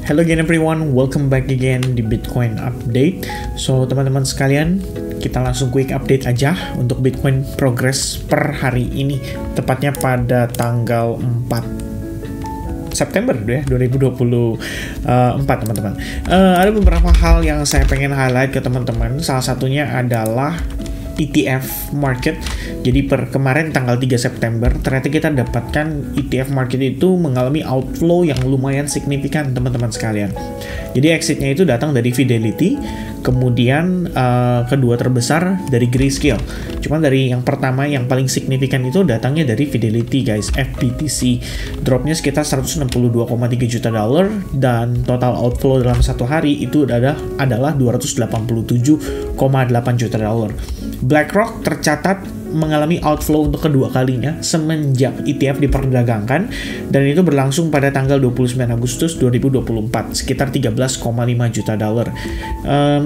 Hello again everyone, welcome back again di Bitcoin Update. So teman-teman sekalian, kita langsung quick update aja untuk Bitcoin progress per hari ini, tepatnya pada tanggal 4 September ya, 2024 teman-teman. Ada beberapa hal yang saya pengen highlight ke teman-teman. Salah satunya adalah ETF market. Jadi per kemarin tanggal 3 September ternyata kita dapatkan ETF market itu mengalami outflow yang lumayan signifikan teman-teman sekalian. Jadi exitnya itu datang dari Fidelity, kemudian kedua terbesar dari Grayscale. Cuman dari yang pertama yang paling signifikan itu datangnya dari Fidelity guys, FBTC. Dropnya sekitar 162,3 juta dolar dan total outflow dalam satu hari itu adalah 287,8 juta dolar. BlackRock tercatat mengalami outflow untuk kedua kalinya semenjak ETF diperdagangkan, dan itu berlangsung pada tanggal 29 Agustus 2024 sekitar 13,5 juta dolar.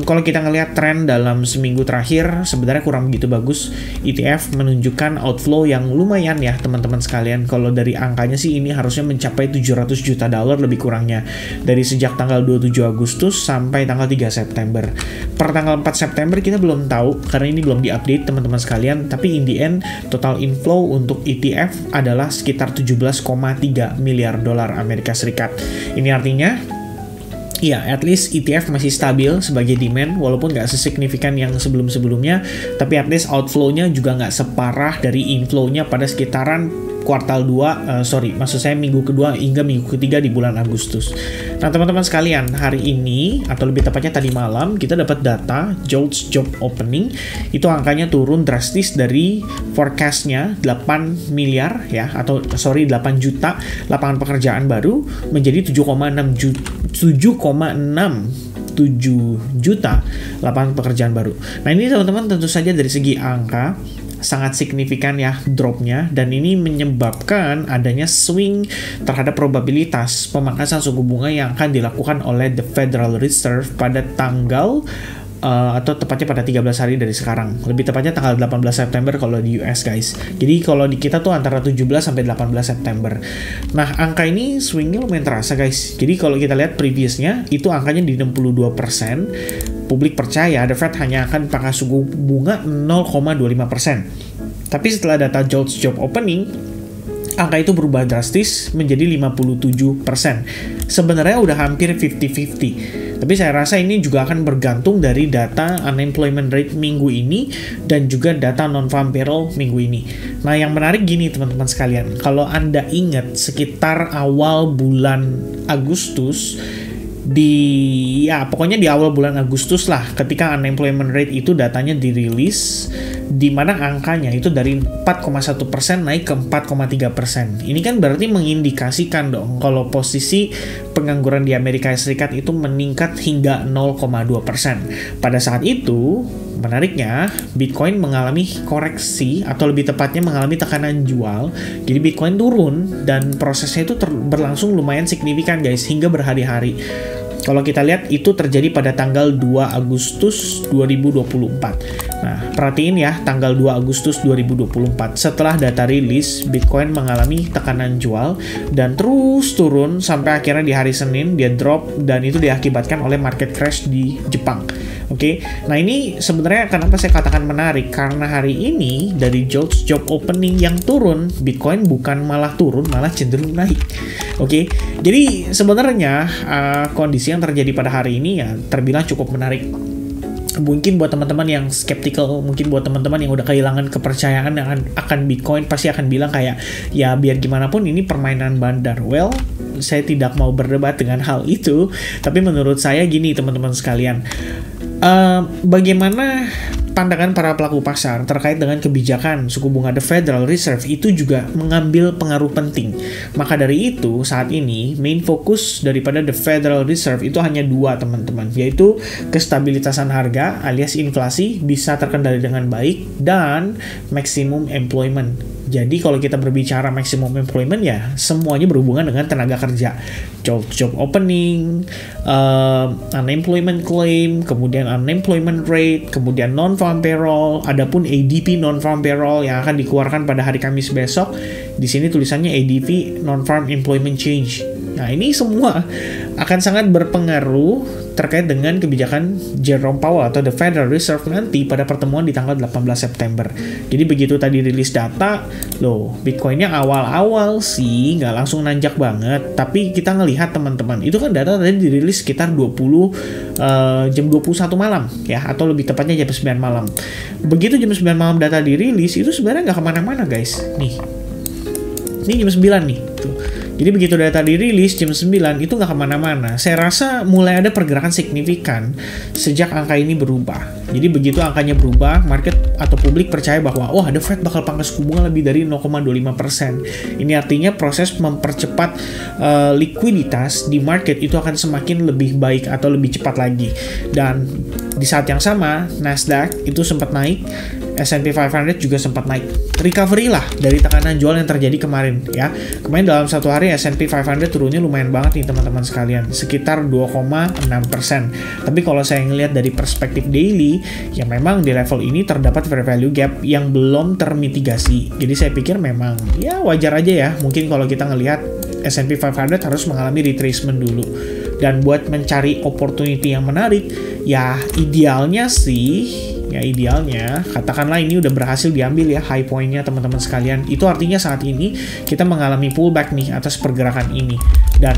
Kalau kita ngelihat tren dalam seminggu terakhir sebenarnya kurang begitu bagus. ETF menunjukkan outflow yang lumayan ya teman-teman sekalian. Kalau dari angkanya sih ini harusnya mencapai 700 juta dolar lebih kurangnya dari sejak tanggal 27 Agustus sampai tanggal 3 September. Per tanggal 4 September kita belum tahu karena ini belum diupdate teman-teman sekalian, tapi in the end total inflow untuk ETF adalah sekitar 17,3 miliar dolar Amerika Serikat. Ini artinya ya, at least ETF masih stabil sebagai demand, walaupun nggak sesignifikan yang sebelum-sebelumnya, tapi at least outflow-nya juga nggak separah dari inflow-nya pada sekitaran kuartal 2, maksud saya minggu kedua hingga minggu ketiga di bulan Agustus. Nah teman-teman sekalian, hari ini atau lebih tepatnya tadi malam kita dapat data JOLTS Job Opening, itu angkanya turun drastis dari forecast-nya 8 miliar ya, 8 juta lapangan pekerjaan baru menjadi 7,6 juta lapangan pekerjaan baru. Nah ini teman-teman tentu saja dari segi angka sangat signifikan ya dropnya, dan ini menyebabkan adanya swing terhadap probabilitas pemangkasan suku bunga yang akan dilakukan oleh The Federal Reserve pada tanggal atau tepatnya pada 13 hari dari sekarang. Lebih tepatnya tanggal 18 September kalau di US guys. Jadi kalau di kita tuh antara 17 sampai 18 September. Nah, angka ini swingnya lumayan terasa guys. Jadi kalau kita lihat previousnya itu angkanya di 62%. Publik percaya The Fed hanya akan pangkas suku bunga 0,25%. Tapi setelah data JOLTS Job Opening, angka itu berubah drastis menjadi 57%. Sebenarnya udah hampir 50-50. Tapi saya rasa ini juga akan bergantung dari data unemployment rate minggu ini dan juga data non-farm payroll minggu ini. Nah, yang menarik gini teman-teman sekalian, kalau Anda ingat sekitar awal bulan Agustus, pokoknya di awal bulan Agustus lah, ketika unemployment rate itu datanya dirilis, di mana angkanya itu dari 4,1% naik ke 4,3%. Ini kan berarti mengindikasikan dong kalau posisi pengangguran di Amerika Serikat itu meningkat hingga 0,2%. Pada saat itu, menariknya, Bitcoin mengalami koreksi atau lebih tepatnya mengalami tekanan jual. Jadi Bitcoin turun dan prosesnya itu berlangsung lumayan signifikan guys, hingga berhari-hari. Kalau kita lihat itu terjadi pada tanggal 2 Agustus 2024. Nah, perhatiin ya, tanggal 2 Agustus 2024. Setelah data rilis, Bitcoin mengalami tekanan jual dan terus turun sampai akhirnya di hari Senin dia drop, dan itu diakibatkan oleh market crash di Jepang. Oke, nah ini sebenarnya kenapa saya katakan menarik, karena hari ini dari JOLTS Job Opening yang turun, Bitcoin bukan malah turun, malah cenderung naik. Oke, jadi sebenarnya kondisi yang terjadi pada hari ini ya terbilang cukup menarik. Mungkin buat teman-teman yang skeptical, mungkin buat teman-teman yang udah kehilangan kepercayaan akan Bitcoin, pasti akan bilang kayak, ya biar gimana pun ini permainan bandar. Well, saya tidak mau berdebat dengan hal itu, tapi menurut saya gini teman-teman sekalian, bagaimana pandangan para pelaku pasar terkait dengan kebijakan suku bunga The Federal Reserve itu juga mengambil pengaruh penting. Maka dari itu, saat ini main fokus daripada The Federal Reserve itu hanya dua teman-teman, yaitu kestabilitasan harga alias inflasi bisa terkendali dengan baik, dan maximum employment. Jadi kalau kita berbicara maximum employment ya semuanya berhubungan dengan tenaga kerja. Job opening, unemployment claim, kemudian unemployment rate, kemudian non-farm payroll, adapun ADP non-farm payroll yang akan dikeluarkan pada hari Kamis besok. Di sini tulisannya ADP non-farm employment change. Nah, ini semua akan sangat berpengaruh terkait dengan kebijakan Jerome Powell atau The Federal Reserve nanti pada pertemuan di tanggal 18 September. Jadi begitu tadi rilis data, loh Bitcoinnya awal-awal sih nggak langsung nanjak banget, tapi kita ngelihat teman-teman, itu kan data tadi dirilis sekitar jam 21 malam ya, atau lebih tepatnya jam 9 malam. Begitu jam 9 malam data dirilis, itu sebenarnya nggak kemana-mana guys. Nih, ini jam 9 nih. Tuh. Jadi begitu data dirilis jam 9 itu nggak kemana-mana. Saya rasa mulai ada pergerakan signifikan sejak angka ini berubah. Jadi begitu angkanya berubah, market atau publik percaya bahwa The Fed bakal pangkas suku bunga lebih dari 0,25%. Ini artinya proses mempercepat likuiditas di market itu akan semakin lebih baik atau lebih cepat lagi. Dan di saat yang sama, Nasdaq itu sempat naik, S&P 500 juga sempat naik. Recovery lah dari tekanan jual yang terjadi kemarin ya. Kemarin dalam satu hari S&P 500 turunnya lumayan banget nih teman-teman sekalian, sekitar 2,6%. Tapi kalau saya ngelihat dari perspektif daily, ya memang di level ini terdapat fair value gap yang belum termitigasi. Jadi saya pikir memang ya wajar aja ya. Mungkin kalau kita ngelihat S&P 500 harus mengalami retracement dulu. Dan buat mencari opportunity yang menarik, ya idealnya katakanlah ini udah berhasil diambil ya high point-nya teman-teman sekalian. Itu artinya saat ini kita mengalami pullback nih atas pergerakan ini. Dan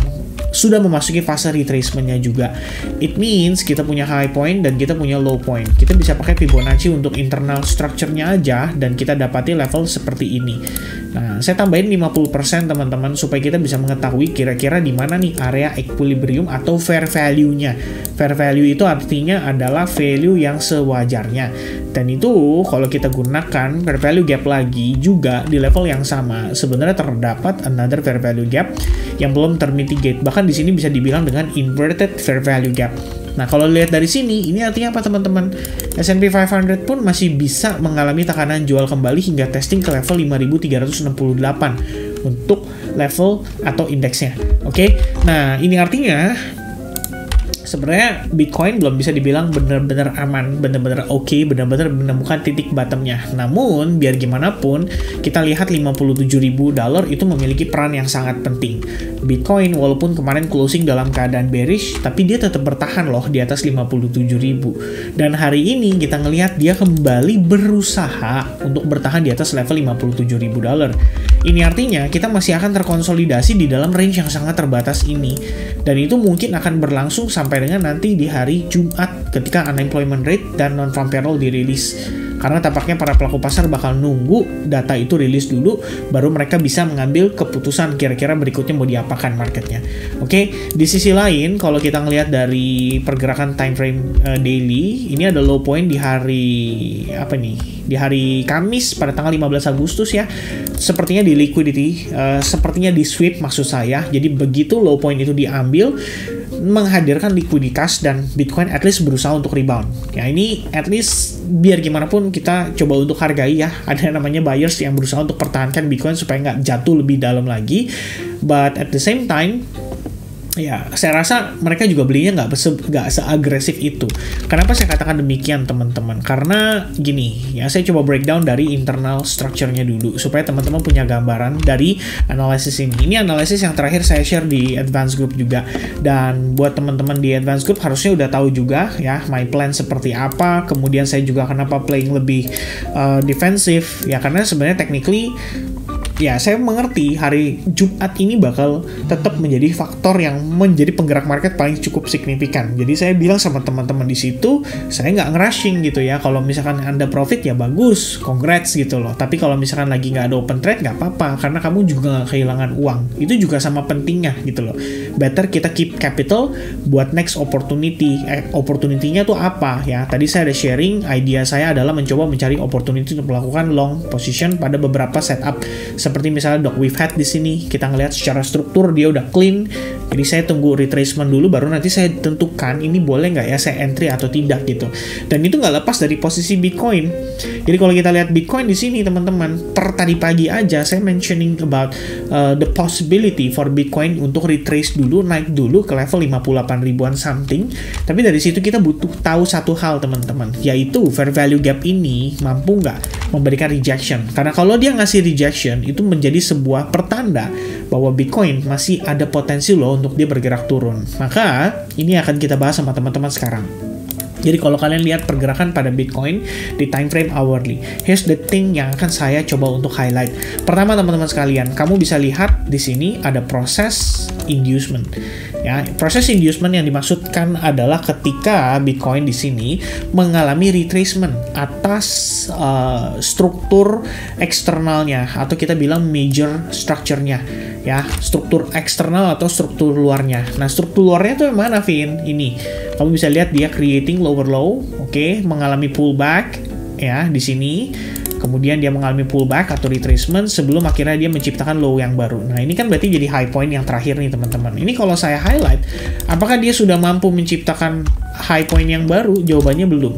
sudah memasuki fase retracement-nya juga. It means kita punya high point dan kita punya low point. Kita bisa pakai Fibonacci untuk internal structure-nya aja dan kita dapati level seperti ini. Nah, saya tambahin 50% teman-teman supaya kita bisa mengetahui kira-kira di mana nih area equilibrium atau fair value-nya. Fair value itu artinya adalah value yang sewajarnya. Dan itu kalau kita gunakan fair value gap lagi juga di level yang sama, sebenarnya terdapat another fair value gap yang belum termitigate. Bahkan di sini bisa dibilang dengan inverted fair value gap. Nah, kalau lihat dari sini, ini artinya apa teman-teman? S&P 500 pun masih bisa mengalami tekanan jual kembali hingga testing ke level 5.368 untuk level atau indeksnya. Oke? Nah, ini artinya sebenarnya Bitcoin belum bisa dibilang benar-benar aman, benar-benar oke, benar-benar menemukan titik bottomnya. Namun, biar gimana pun, kita lihat $57.000 itu memiliki peran yang sangat penting. Bitcoin walaupun kemarin closing dalam keadaan bearish, tapi dia tetap bertahan loh di atas 57.000. Dan hari ini kita ngelihat dia kembali berusaha untuk bertahan di atas level $57.000. Ini artinya kita masih akan terkonsolidasi di dalam range yang sangat terbatas ini. Dan itu mungkin akan berlangsung sampai dengan nanti di hari Jumat ketika unemployment rate dan non-farm payroll dirilis. Karena tampaknya para pelaku pasar bakal nunggu data itu rilis dulu, baru mereka bisa mengambil keputusan kira-kira berikutnya mau diapakan marketnya. Oke, di sisi lain, kalau kita ngelihat dari pergerakan time frame daily, ini ada low point di hari di hari Kamis pada tanggal 15 Agustus ya. Sepertinya di liquidity, sepertinya di sweep maksud saya. Jadi begitu low point itu diambil, menghadirkan likuiditas dan Bitcoin at least berusaha untuk rebound. Ya ini at least biar gimana pun kita coba untuk hargai ya. Ada namanya buyers yang berusaha untuk pertahankan Bitcoin supaya nggak jatuh lebih dalam lagi. But at the same time, ya, saya rasa mereka juga belinya nggak seagresif itu. Kenapa saya katakan demikian, teman-teman? Karena gini, ya saya coba breakdown dari internal structure-nya dulu supaya teman-teman punya gambaran dari analisis ini. Ini analisis yang terakhir saya share di Advanced Group juga. Dan buat teman-teman di Advanced Group harusnya udah tahu juga ya my plan seperti apa. Kemudian saya juga kenapa playing lebih defensif ya, karena sebenarnya technically ya saya mengerti hari Jumat ini bakal tetap menjadi faktor yang menjadi penggerak market paling cukup signifikan. Jadi saya bilang sama teman-teman di situ, saya nggak nge-rushing gitu ya. Kalau misalkan Anda profit ya bagus, congrats gitu loh. Tapi kalau misalkan lagi nggak ada open trade nggak apa-apa, karena kamu juga nggak kehilangan uang. Itu juga sama pentingnya gitu loh. Better kita keep capital buat next opportunity. Opportunity-nya tuh apa ya? Tadi saya ada sharing, idea saya adalah mencoba mencari opportunity untuk melakukan long position pada beberapa setup. Seperti misalnya Doc We've Had di sini, kita ngelihat secara struktur dia udah clean. Jadi saya tunggu retracement dulu, baru nanti saya tentukan ini boleh nggak ya saya entry atau tidak gitu. Dan itu nggak lepas dari posisi Bitcoin. Jadi kalau kita lihat Bitcoin di sini teman-teman, per tadi pagi aja saya mentioning about the possibility for Bitcoin untuk retrace dulu, naik dulu ke level 58 ribuan something. Tapi dari situ kita butuh tahu satu hal teman-teman, yaitu fair value gap ini mampu nggak memberikan rejection. Karena kalau dia ngasih rejection, itu menjadi sebuah pertanda bahwa Bitcoin masih ada potensi loh untuk dia bergerak turun. Maka ini akan kita bahas sama teman-teman sekarang. Jadi kalau kalian lihat pergerakan pada Bitcoin di time frame hourly, here's the thing yang akan saya coba untuk highlight. Pertama teman-teman sekalian, kamu bisa lihat di sini ada proses inducement. Ya, proses inducement yang dimaksudkan adalah ketika Bitcoin di sini mengalami retracement atas struktur eksternalnya atau kita bilang major structure-nya. Ya, struktur eksternal atau struktur luarnya. Nah, struktur luarnya itu yang mana, Vin? Ini. Kamu bisa lihat dia creating lower low, oke, mengalami pullback ya di sini. Kemudian dia mengalami pullback atau retracement sebelum akhirnya dia menciptakan low yang baru. Nah, ini kan berarti jadi high point yang terakhir nih, teman-teman. Ini kalau saya highlight, apakah dia sudah mampu menciptakan high point yang baru? Jawabannya belum.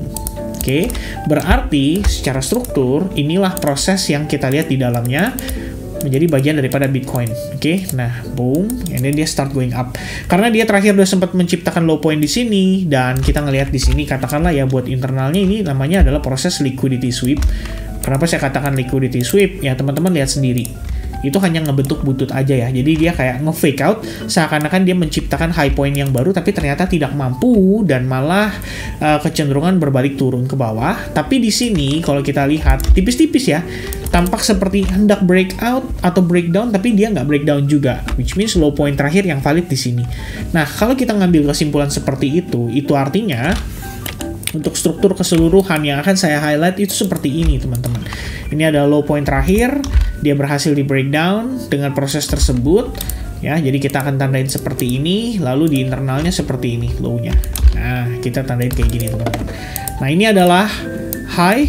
Oke, berarti secara struktur inilah proses yang kita lihat di dalamnya menjadi bagian daripada Bitcoin. Oke, nah boom, and then dia start going up. Karena dia terakhir udah sempat menciptakan low point di sini dan kita ngelihat di sini katakanlah ya buat internalnya ini namanya adalah proses liquidity sweep. Kenapa saya katakan liquidity sweep? Ya teman-teman lihat sendiri. Itu hanya ngebentuk butut aja ya. Jadi dia kayak nge-fake out seakan-akan dia menciptakan high point yang baru tapi ternyata tidak mampu dan malah kecenderungan berbalik turun ke bawah. Tapi di sini kalau kita lihat tipis-tipis ya, tampak seperti hendak breakout atau breakdown tapi dia nggak breakdown juga, which means low point terakhir yang valid di sini. Nah, kalau kita ngambil kesimpulan seperti itu artinya untuk struktur keseluruhan yang akan saya highlight itu seperti ini, teman-teman. Ini ada low point terakhir, dia berhasil di breakdown dengan proses tersebut. Ya, jadi kita akan tandain seperti ini, lalu di internalnya seperti ini low-nya. Nah, kita tandain kayak gini, teman-teman. Nah, ini adalah high,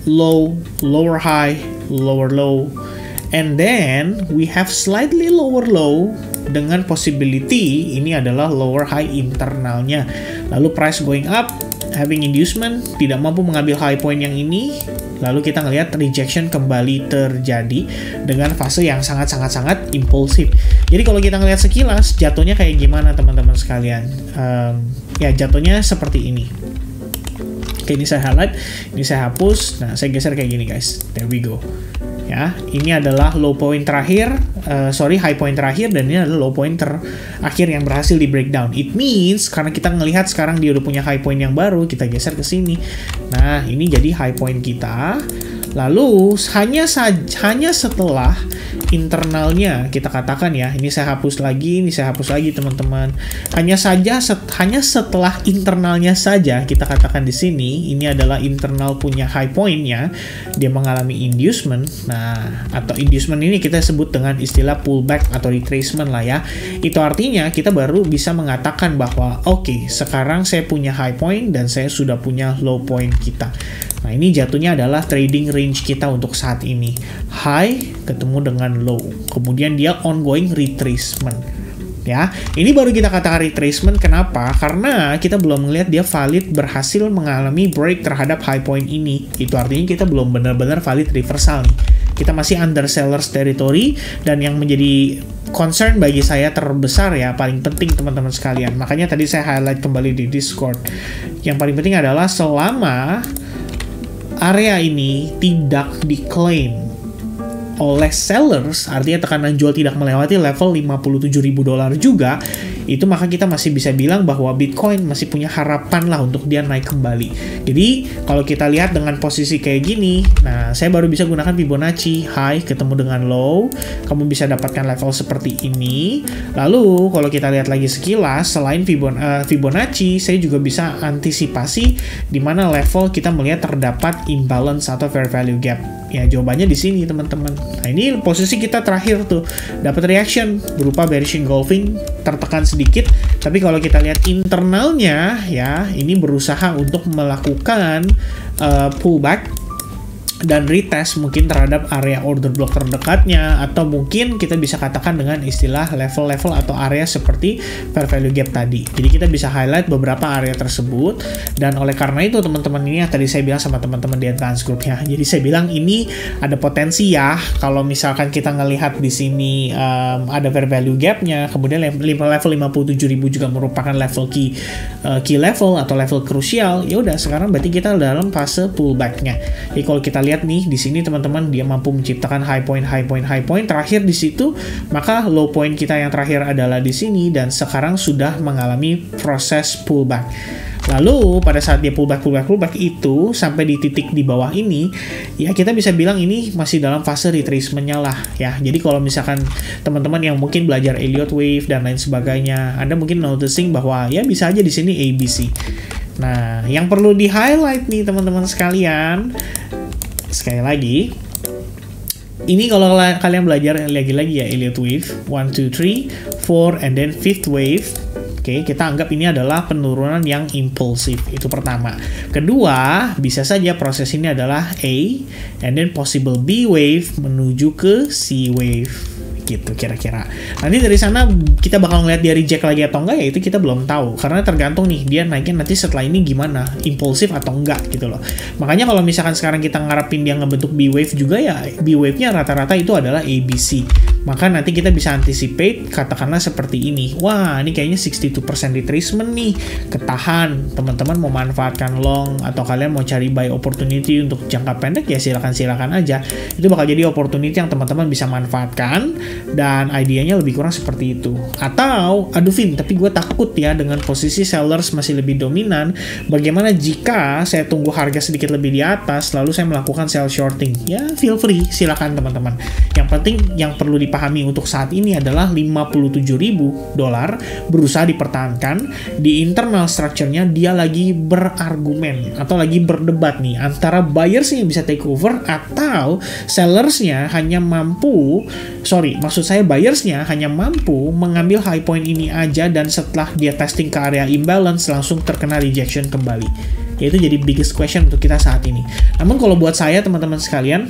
low, lower high, lower low, and then we have slightly lower low dengan possibility ini adalah lower high internalnya. Lalu price going up, having inducement, tidak mampu mengambil high point yang ini, lalu kita ngelihat rejection kembali terjadi dengan fase yang sangat-sangat impulsif. Jadi kalau kita ngelihat sekilas, jatuhnya kayak gimana teman-teman sekalian? Ya jatuhnya seperti ini. Oke, ini saya highlight, ini saya hapus. Nah, saya geser kayak gini guys. There we go. Ya, ini adalah low point terakhir, high point terakhir, dan ini adalah low point terakhir yang berhasil di breakdown. It means karena kita ngelihat sekarang dia udah punya high point yang baru, kita geser ke sini. Nah, ini jadi high point kita. Lalu hanya setelah internalnya kita katakan ya, ini saya hapus lagi, teman-teman. Hanya setelah internalnya saja kita katakan di sini, ini adalah internal punya high point-nya, dia mengalami inducement. Nah, atau inducement ini kita sebut dengan istilah pullback atau retracement lah ya. Itu artinya kita baru bisa mengatakan bahwa oke, sekarang saya punya high point dan saya sudah punya low point kita. Nah, ini jatuhnya adalah trading range kita untuk saat ini. High ketemu dengan low. Kemudian dia ongoing retracement. Ya, ini baru kita katakan retracement. Kenapa? Karena kita belum melihat dia valid berhasil mengalami break terhadap high point ini. Itu artinya kita belum benar-benar valid reversal nih. Kita masih under sellers territory, dan yang menjadi concern bagi saya terbesar ya, paling penting teman-teman sekalian. Makanya tadi saya highlight kembali di Discord. Yang paling penting adalah selama area ini tidak diklaim oleh sellers, artinya tekanan jual tidak melewati level $57.000 juga, itu maka kita masih bisa bilang bahwa Bitcoin masih punya harapan lah untuk dia naik kembali. Jadi kalau kita lihat dengan posisi kayak gini, nah saya baru bisa gunakan Fibonacci high ketemu dengan low, kamu bisa dapatkan level seperti ini. Lalu kalau kita lihat lagi sekilas, selain Fibonacci, saya juga bisa antisipasi di mana level kita melihat terdapat imbalance atau fair value gap. Ya, jawabannya di sini teman-teman. Nah, ini posisi kita terakhir tuh dapat reaction berupa bearish engulfing, tertekan sedikit, tapi kalau kita lihat internalnya ya, ini berusaha untuk melakukan pullback dan retest mungkin terhadap area order block terdekatnya, atau mungkin kita bisa katakan dengan istilah level-level atau area seperti fair value gap tadi. Jadi kita bisa highlight beberapa area tersebut, dan oleh karena itu teman-teman, ini yang tadi saya bilang sama teman-teman di advance group ya. Jadi saya bilang ini ada potensi ya, kalau misalkan kita ngelihat di sini ada fair value gapnya, kemudian level 57.000 juga merupakan level key level atau level krusial. Ya udah, sekarang berarti kita dalam fase pullbacknya. Jadi kalau kita lihat lihat nih di sini teman-teman, dia mampu menciptakan high point terakhir di situ, maka low point kita yang terakhir adalah di sini dan sekarang sudah mengalami proses pullback. Lalu pada saat dia pullback itu sampai di titik di bawah ini, ya kita bisa bilang ini masih dalam fase retracement-nya lah ya. Jadi kalau misalkan teman-teman yang mungkin belajar Elliott Wave dan lain sebagainya, Anda mungkin noticing bahwa ya bisa aja di sini ABC. Nah, yang perlu di-highlight nih teman-teman sekalian, sekali lagi, ini kalau kalian belajar lagi-lagi ya Elliott Wave 1, 2, 3, 4 and then 5th wave. Oke, kita anggap ini adalah penurunan yang impulsif. Itu pertama. Kedua, bisa saja proses ini adalah A and then possible B wave menuju ke C wave. Gitu kira-kira. Nanti dari sana kita bakal ngeliat dia reject lagi atau enggak, ya itu kita belum tahu. Karena tergantung nih, dia naiknya nanti setelah ini gimana, impulsif atau enggak gitu loh. Makanya kalau misalkan sekarang kita ngarepin dia ngebentuk B wave juga, ya B wave-nya rata-rata itu adalah ABC. Maka nanti kita bisa anticipate, katakanlah seperti ini. Wah, ini kayaknya 62% retracement nih. Ketahan, teman-teman mau manfaatkan long, atau kalian mau cari buy opportunity untuk jangka pendek, ya silakan aja. Itu bakal jadi opportunity yang teman-teman bisa manfaatkan, dan idenya lebih kurang seperti itu. Atau, aduh Vin, tapi gue takut ya dengan posisi sellers masih lebih dominan. Bagaimana jika saya tunggu harga sedikit lebih di atas, lalu saya melakukan sell shorting? Ya, feel free, silakan teman-teman. Yang penting, yang perlu dipahami untuk saat ini adalah $57.000 berusaha dipertahankan. Di internal structure-nya dia lagi berargumen atau lagi berdebat nih antara buyers yang bisa take over atau sellersnya hanya mampu, maksud saya buyersnya hanya mampu mengambil high point ini aja dan setelah dia testing ke area imbalance langsung terkena rejection kembali. Yaitu jadi biggest question untuk kita saat ini. Namun kalau buat saya teman-teman sekalian,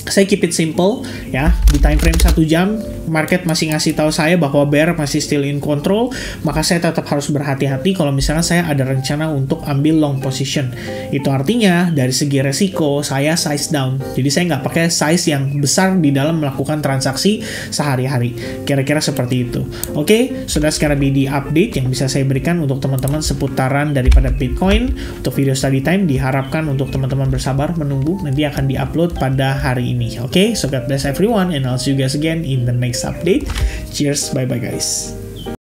saya keep it simple ya. Di time frame 1 jam market masih ngasih tahu saya bahwa bear masih still in control, maka saya tetap harus berhati-hati kalau misalnya saya ada rencana untuk ambil long position. Itu artinya dari segi resiko saya size down, jadi saya nggak pakai size yang besar di dalam melakukan transaksi sehari-hari. Kira-kira seperti itu. Oke, sudah sekarang di update yang bisa saya berikan untuk teman-teman seputaran daripada Bitcoin. Untuk video study time diharapkan untuk teman-teman bersabar menunggu, nanti akan diupload pada hari ini. Oke, so God bless everyone and I'll see you guys again in the next update. Cheers, bye bye guys.